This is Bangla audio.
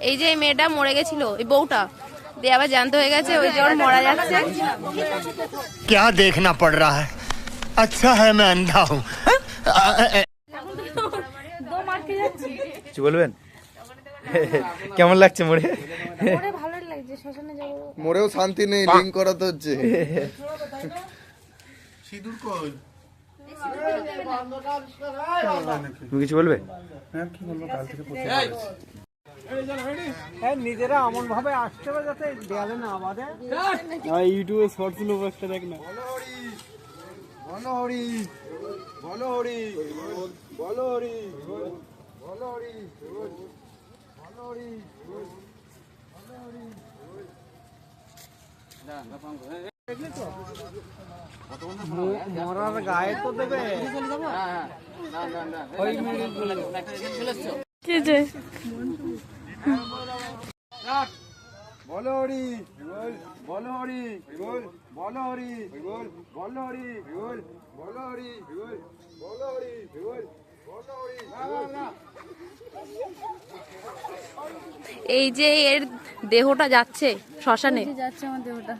এই যে এই মেয়েটা মরে গেছিল, এই বউটা দিয়ে আবার জানতে হয়ে গেছে ওই যে ওর মারা যাচ্ছে। क्या देखना पड़ रहा है? अच्छा है मैं अंधा हूँ। কিছু বলবেন? কেমন লাগছে মরে? ভালোই লাগছে, শ্মশানে যাবো। মরেও শান্তি নেই, লিঙ্ক করাতে হচ্ছে। সিঁদুর কই? তুমি কিছু বলবে? নিজেরা এমন ভাবে আসতে হবে যাতে দেয়ালে না বাঁধে। ইউটিউবে শর্টস গুলো একটা দেখ না। বলো হরি, বলো হরি, বলো হরি, বলো হরি, বলো হরি। মরার গায়ে তো দেবে। কি যে বলো হরি, বলো হরি, বলো হরি, বলো হরি, বলো হরি, বলো হরি, বলো হরি। এই যে এর দেহটা যাচ্ছে শ্মশানে, যাচ্ছে আমার দেহটা।